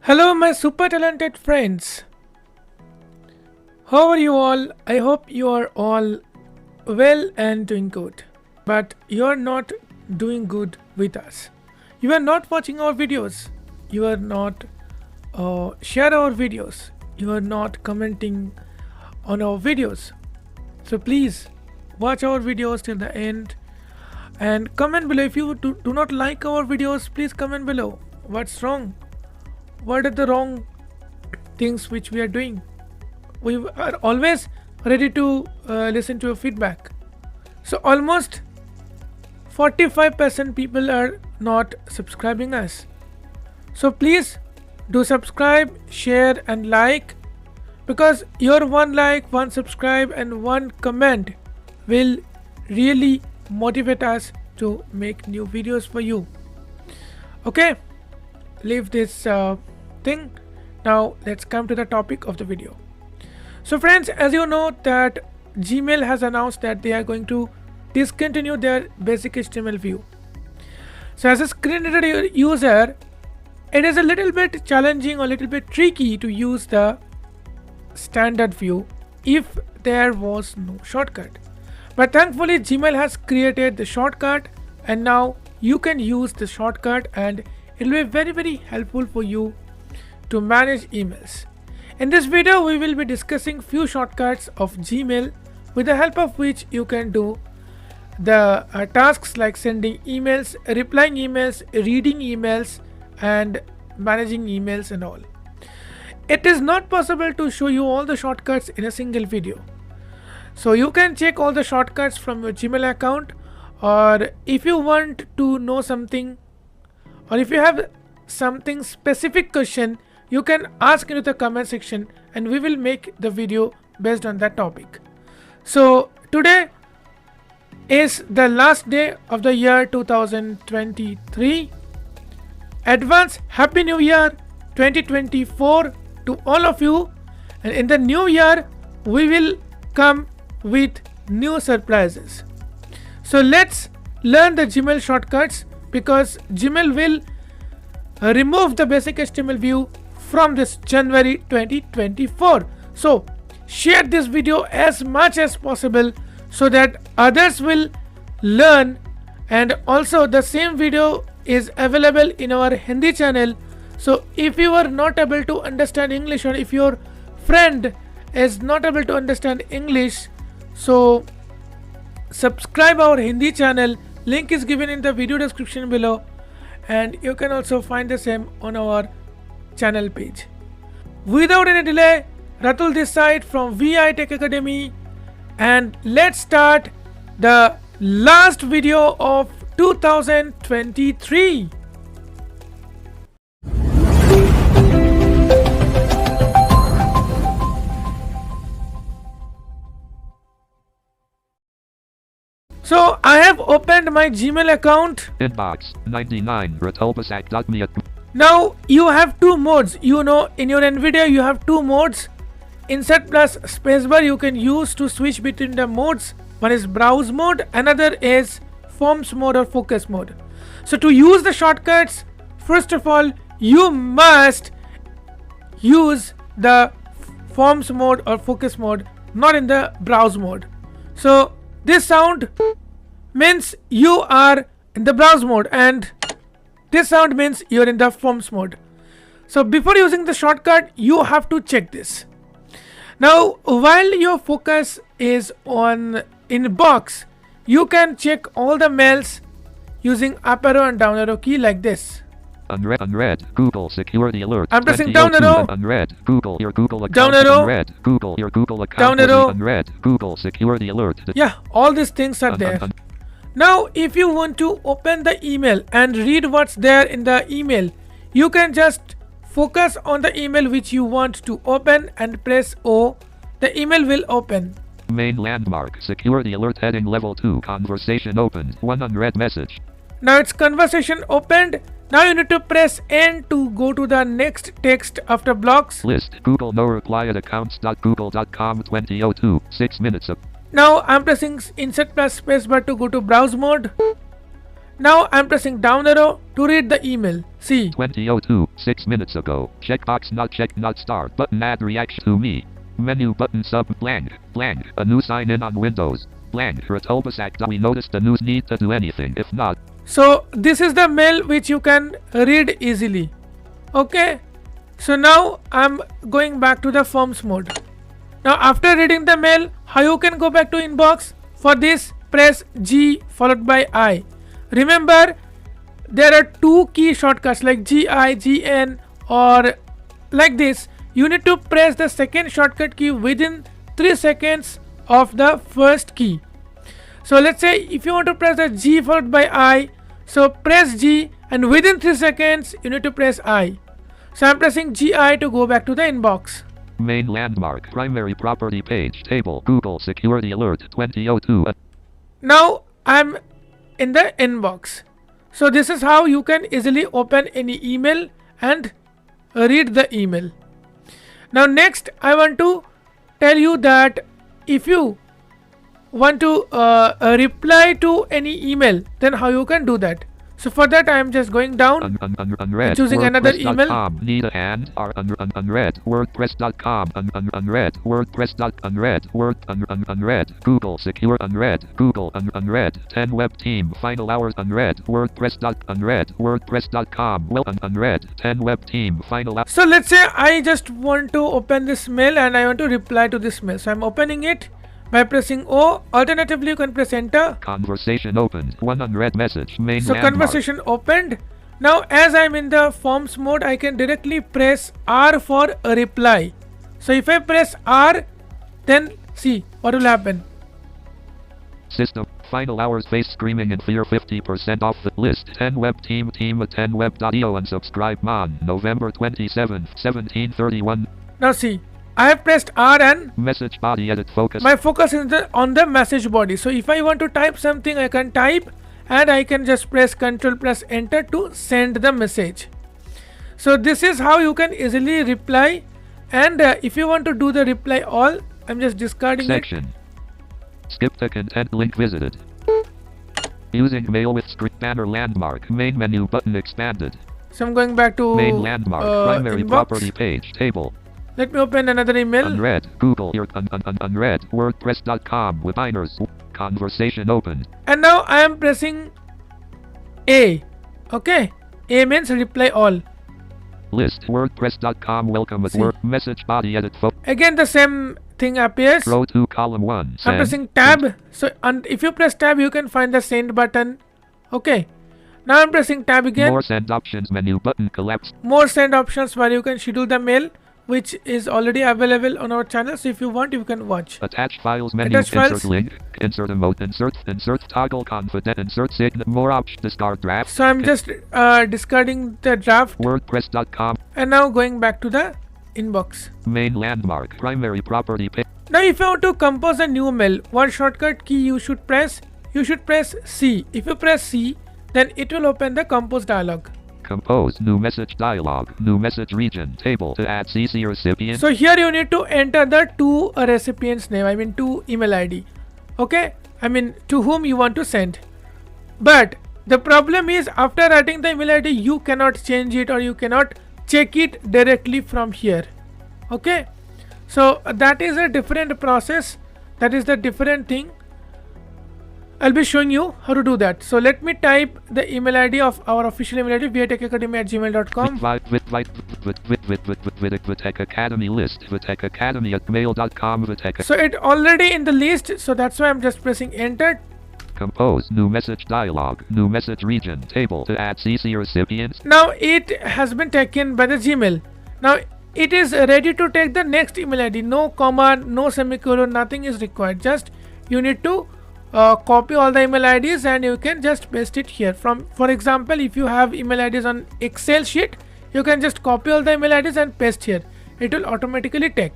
Hello, my super talented friends. How are you all? I hope you are all well and doing good. But you are not doing good with us. You are not watching our videos. You are not share our videos. You are not commenting on our videos. So please watch our videos till the end and comment below. If you do not like our videos, please comment below. What's wrong? What are the wrong things which we are doing? We are always ready to listen to your feedback. So almost 45% people are not subscribing us. So please do subscribe, share and like, because your one like, one subscribe and one comment will really motivate us to make new videos for you. Okay, leave this thing. Now let's come to the topic of the video. So friends, as you know that Gmail has announced that they are going to discontinue their basic HTML view. So as a screen reader user, it is a little bit challenging or a little bit tricky to use the standard view if there was no shortcut. But thankfully Gmail has created the shortcut, and now you can use the shortcut and it will be very helpful for you to manage emails. In this video we will be discussing few shortcuts of Gmail with the help of which you can do the tasks like sending emails, replying emails, reading emails and managing emails and all. It is not possible to show you all the shortcuts in a single video. So you can check all the shortcuts from your Gmail account, or if you want to know something, or if you have something specific question, you can ask into the comment section and we will make the video based on that topic. So today is the last day of the year 2023. Advance Happy New Year 2024 to all of you, and in the new year we will come with new surprises. So let's learn the Gmail shortcuts, because Gmail will remove the basic HTML view from this January 2024. So share this video as much as possible so that others will learn, and also the same video is available in our Hindi channel. So if you are not able to understand English, or if your friend is not able to understand English, so subscribe our Hindi channel. Link is given in the video description below, and you can also find the same on our channel page. Without any delay, Ratul this side from VI Tech Academy, and let's start the last video of 2023. So I have opened my Gmail account. Inbox 99 ratulbasak.me. Now you have two modes. You know, in your NVIDIA you have two modes. Insert plus spacebar you can use to switch between the modes. One is browse mode, another is forms mode or focus mode. So to use the shortcuts, first of all you must use the forms mode or focus mode, not in the browse mode. So this sound means you are in the browse mode, and this sound means you're in the forms mode. So before using the shortcut you have to check this. Now while your focus is on inbox, you can check all the mails using up arrow and down arrow key like this. Unread Google security alert. I'm pressing down arrow. Unread Google your Google account. Down arrow. Unread Google your Google account. Down arrow. Unread Google security alert. Yeah, all these things are there. Now if you want to open the email and read what's there in the email, you can just focus on the email which you want to open and press O. The email will open. Main landmark security alert heading level 2 conversation opened. One unread message. Now it's conversation opened. Now you need to press N to go to the next text after blocks. List Google no reply at accounts.google.com 2002 6 minutes up. Now I'm pressing insert plus spacebar to go to browse mode. Now I'm pressing down arrow to read the email. See. 20:02, 6 minutes ago. Checkbox not checked, not start. Button add reaction to me. Menu button sub blank, blank. A new sign in on Windows. Blank. Ratolbasak. We noticed the news need to do anything. If not. So this is the mail which you can read easily. Okay. So now I'm going back to the forms mode. Now after reading the mail, how you can go back to inbox? For this, press G followed by I. Remember, there are two key shortcuts like GI, GN or like this. You need to press the second shortcut key within 3 seconds of the first key. So let's say if you want to press the G followed by I, so press G and within 3 seconds you need to press I. So I'm pressing GI to go back to the inbox. Main landmark, primary property page, table, Google security alert, 20:02. Now I'm in the inbox. So this is how you can easily open any email and read the email. Now next I want to tell you that if you want to reply to any email, then how you can do that. So for that I am just going down Unread, choosing another email. Need a hand or unread WordPress.com unread WordPress.unread unread Google secure unread Google unread 10 web team final hours unread WordPress.unread WordPress.com well unread 10 web team final hours. So let's say I just want to open this mail and I want to reply to this mail. So I'm opening it by pressing O. Alternatively, you can press enter. Conversation opened. One unread message. Main So landmark. conversation opened. Now as I'm in the forms mode, I can directly press R for a reply. So if I press R, then see what will happen. System. Final hours face screaming in fear 50% off the list. 10 web team 10 web.io unsubscribe mon November 27th 1731. Now see, I have pressed R and message body edit focus. My focus is on the message body. So if I want to type something, I can type and I can just press Ctrl plus enter to send the message. So this is how you can easily reply. And if you want to do the reply all, I'm just discarding section. Skip the content link visited. Using mail with script banner landmark. Main menu button expanded. So I'm going back to main landmark. Primary inbox. property page table. Let me open another email. Unread. Google. Unread. WordPress.com. Webinars. Conversation open. And now I am pressing A. Okay. A means reply all. List. WordPress.com. Welcome at See. work. Message body edit. Again the same thing appears. Row 2 column 1. I'm pressing tab. So if you press tab, you can find the send button. Okay. Now I'm pressing tab again. More send options menu button collapse. More send options where you can schedule the mail, which is already available on our channel. So if you want, you can watch. Attach files menu. Attach insert files. link. Insert emote. Insert toggle confident. Insert sign. More option. Discard draft. So I'm just discarding the draft. WordPress.com. And now going back to the inbox. Main landmark. Primary property page. Now if you want to compose a new mail, what shortcut key you should press? You should press C. If you press C, then it will open the compose dialog. Compose new message dialog. New message region table to add CC recipient. So here you need to enter the two recipients name. I mean two email ID. Okay. I mean to whom you want to send. But the problem is after writing the email ID, you cannot change it or you cannot check it directly from here. Okay. So that is a different process. That is the different thing. I'll be showing you how to do that. So let me type the email ID of our official email ID, viatechacademy@gmail.com. Vitech Academy list. Vitech Academy at mail.com. Vitech. So it already in the list. So that's why I'm just pressing enter. Compose new message dialog. New message region table to add CC recipients. Now it has been taken by the Gmail. Now it is ready to take the next email ID. No comma, no semicolon, nothing is required. Just you need to copy all the email IDs and you can just paste it here. For example, if you have email IDs on Excel sheet, you can just copy all the email IDs and paste here. It will automatically take.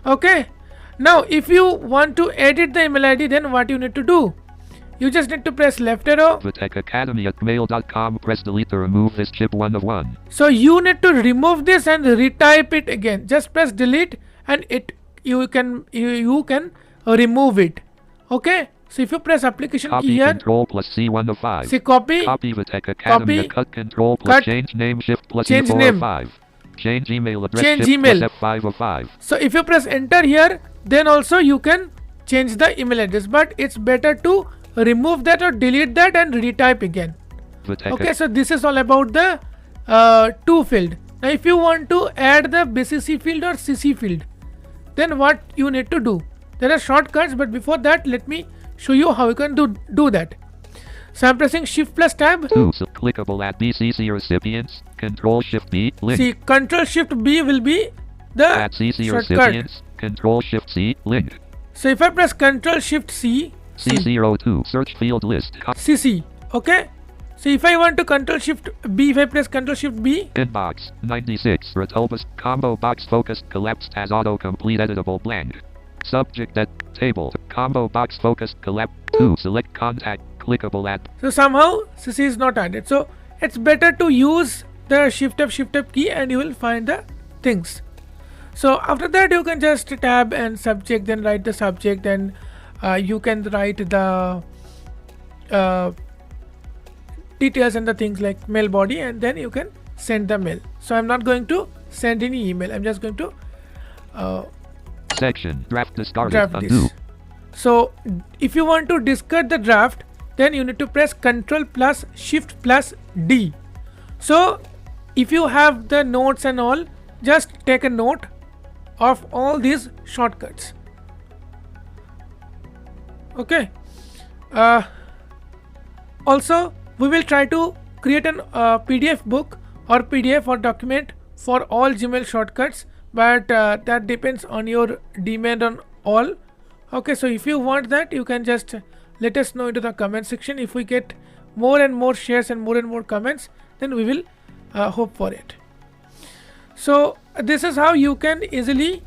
Okay. Now if you want to edit the email ID, then what you need to do? You just need to press left arrow. Vitech Academy at mail.com. Press delete to remove this chip 1 of 1. So you need to remove this and retype it again. Just press delete and you can remove it. Okay. So if you press application key Copy here, Control plus C1 of 5. say copy, Copy Vitec Academy. copy, Cut Control plus cut, change name Shift plus change E4 name. of 5. Change email address Change Shift email. plus F5 of 5. So if you press enter here, then also you can change the email address, but it's better to remove that or delete that and retype again. Vitec Okay, so this is all about the to field. Now if you want to add the BCC field or CC field, then what you need to do? There are shortcuts, but before that let me show you how you can do that. So I'm pressing Shift plus Tab. 2. So clickable at BCC recipients. Control Shift B. Link. See, Control Shift B will be the At CC shortcut. recipients. Control Shift C. Link. So if I press Control Shift C, C02. Search field list. CC, okay. So if I want to Control Shift B, if I press Control Shift B, Inbox 96. Retulbus combo box focused collapsed as autocomplete editable blank. Subject at table. Combo box focused collapse 2. Select contact. Clickable at. so somehow CC is not added. So it's better to use the Shift F key and you will find the things. So after that you can just tab and subject, then write the subject, and you can write the details and the things like mail body, and then you can send the mail. So I'm not going to send any email. I'm just going to Section. Draft discarded. draft Undo. this. So if you want to discard the draft, then you need to press Ctrl plus Shift plus D. So if you have the notes and all, just take a note of all these shortcuts. Okay. Also, we will try to create an PDF book or PDF or document for all Gmail shortcuts, but that depends on your demand on all. Okay, so if you want that, you can just let us know into the comment section. If we get more and more shares and more comments, then we will hope for it. So this is how you can easily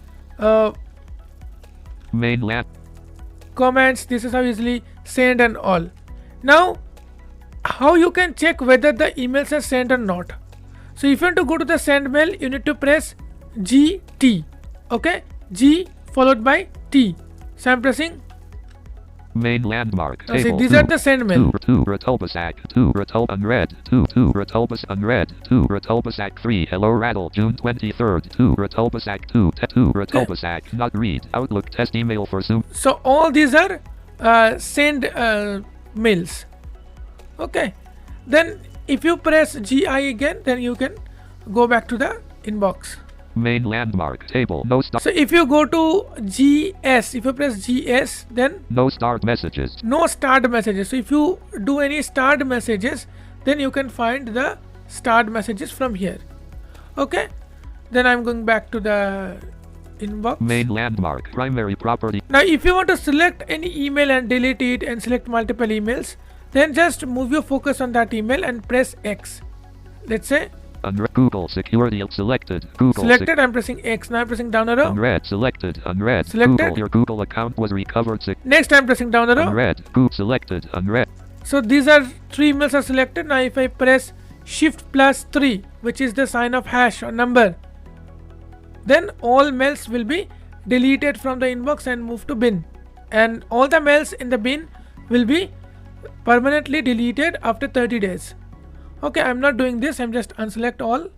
Mainland. comments, this is how easily send and all. Now how you can check whether the emails are sent or not? So if you want to go to the send mail, you need to press GT. Okay, G followed by T. So I'm pressing. Main landmark. Now see, Table. these are the send mail. 2 Retulbus Act 2 Retul unread 2 Retulbus unread 2 Retulbus Act 3 Hello Rattle June 23rd 2 Retulbus Act 2 2 Retulbus Act not read Outlook test email for Zoom. So all these are send mails. Okay, then if you press GI again, then you can go back to the inbox. Main landmark table. No start. So if you go to GS, if you press GS, then No start messages. no start messages. So if you do any start messages, then you can find the start messages from here. Okay, then I'm going back to the inbox. Main landmark primary property. Now if you want to select any email and delete it and select multiple emails, then just move your focus on that email and press X. Let's say Google security selected. Google selected. I'm pressing X. Now I'm pressing down arrow. unread selected. Unread. Selected. Google. Your Google account was recovered. Next I'm pressing down arrow. Unread. Google selected. Unread. So these are 3 emails are selected. Now if I press Shift plus 3, which is the sign of hash or number, then all mails will be deleted from the inbox and move to bin, and all the mails in the bin will be permanently deleted after 30 days. Okay, I'm not doing this. I'm just unselect all.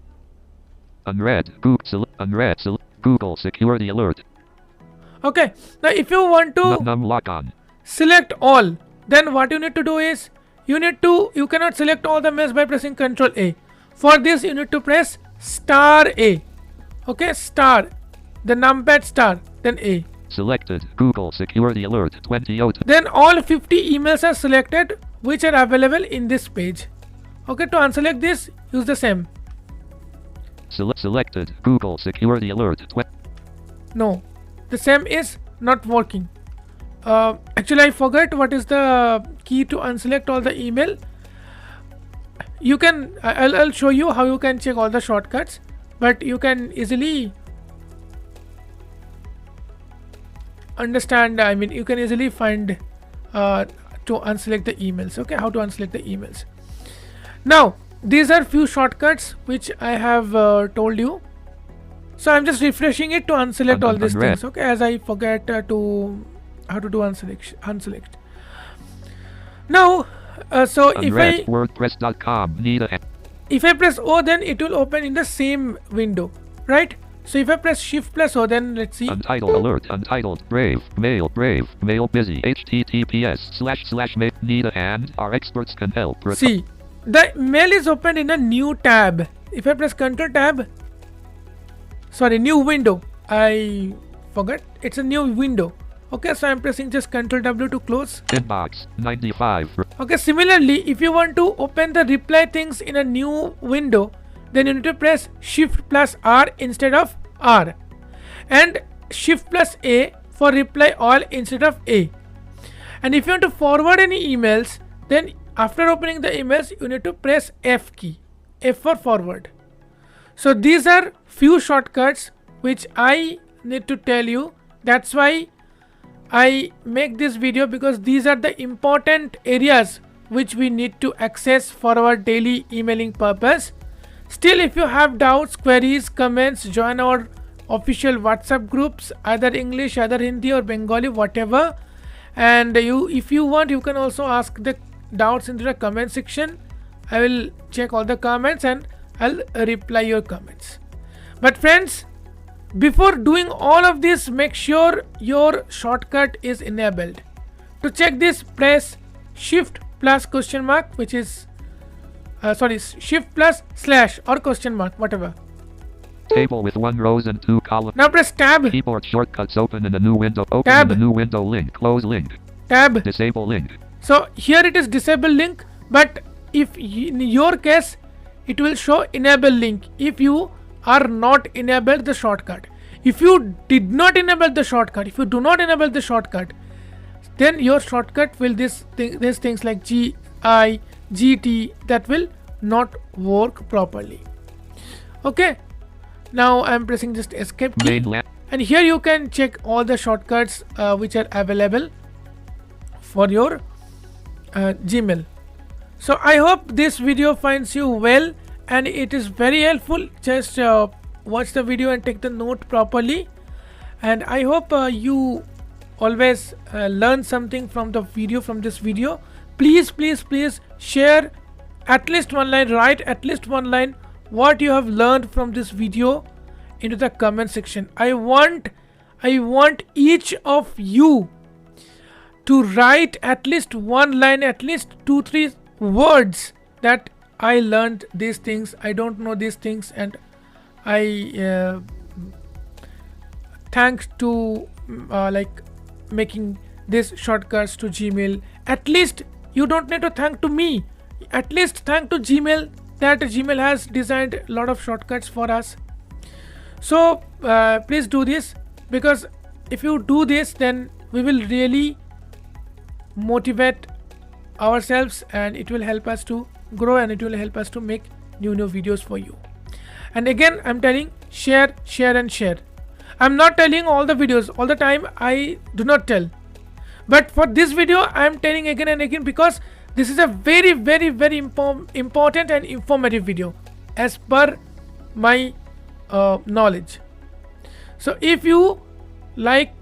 Unread. Google. Unread. Google security alert. Okay, now if you want to Num lock on. select all, then what you need to do is you cannot select all the mails by pressing Ctrl A. For this you need to press star A. Okay, star, the numpad star, then A. Selected. Google security alert 2002. Then all 50 emails are selected which are available in this page. Okay, to unselect this, use the same. Selected. Google security alert. No, the same is not working. Actually, I forgot what is the key to unselect all the email. You can, I'll show you how you can check all the shortcuts, but you can easily understand. I mean, you can easily find to unselect the emails. Okay, how to unselect the emails. Now these are few shortcuts which I have told you. So I'm just refreshing it to unselect all these things. Okay, as I forget to how to do unselect. Now, so Unread. WordPress.com. Nita. if I press O, then it will open in the same window, right? So if I press Shift plus O, then let's see. Untitled alert. Untitled. Brave. Mail. Brave. Mail busy. https://mail. Nita and our experts can help. See, the mail is opened in a new tab. If I press Control Tab, sorry, new window. I forgot. It's a new window. Okay, so I'm pressing just Control W to close. Inbox 95. Okay, similarly, if you want to open the reply things in a new window, then you need to press Shift plus R instead of R, and Shift plus A for reply all instead of A. And if you want to forward any emails, then after opening the emails, you need to press F key, F for forward. So these are few shortcuts which I need to tell you. That's why I make this video, because these are the important areas which we need to access for our daily emailing purpose. Still, if you have doubts, queries, comments, join our official WhatsApp groups, either English, either Hindi or Bengali, whatever. And if you want, you can also ask the doubts into the comment section. I will check all the comments and I'll reply your comments. But friends, before doing all of this, make sure your shortcut is enabled. To check this, press Shift plus question mark, which is Shift plus slash or question mark, whatever. Table with 1 rows and 2 columns. Now press Tab. Keyboard shortcuts open in a new window. Open Tab. in a new window. Link. Close link. Tab. Disable link. So here it is disable link, but if in your case it will show enable link if you are not enabled the shortcut. If you did not enable the shortcut, if you do not enable the shortcut, then your shortcut will these things like GI, GT, that will not work properly. Okay, now I'm pressing just escape key, and here you can check all the shortcuts which are available for your Gmail. So I hope this video finds you well and it is very helpful. Just watch the video and take the note properly, and I hope you always learn something from the video, from this video. Please share at least one line, write at least one line what you have learned from this video into the comment section. I want each of you to write at least one line, at least 2-3 words that I learned these things, I don't know these things, and I thanks to like making these shortcuts to Gmail. At least you don't need to thank to me, at least thank to Gmail, that Gmail has designed a lot of shortcuts for us. So please do this, because if you do this, then we will really motivate ourselves and it will help us to grow and it will help us to make new videos for you. And again, I'm telling, share and share. I'm not telling all the videos all the time, I do not tell, but for this video I'm telling again and again, because this is a very important and informative video as per my knowledge. So if you like,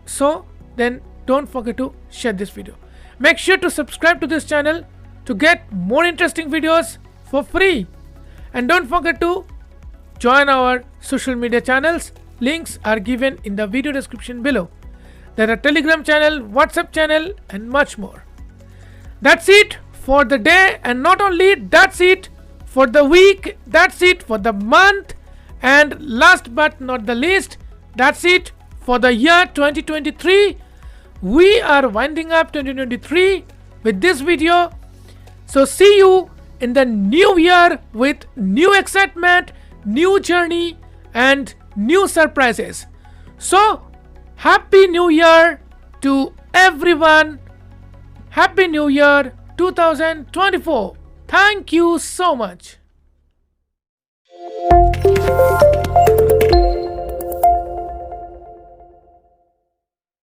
so then don't forget to share this video. Make sure to subscribe to this channel to get more interesting videos for free, and don't forget to join our social media channels. Links are given in the video description below. There are Telegram channel, WhatsApp channel, and much more. That's it for the day, and not only that's it for the week, that's it for the month, and last but not the least, that's it for the year 2023. We are winding up 2023 with this video. So see you in the new year with new excitement, new journey, and new surprises. So happy new year to everyone. Happy new year 2024. Thank you so much.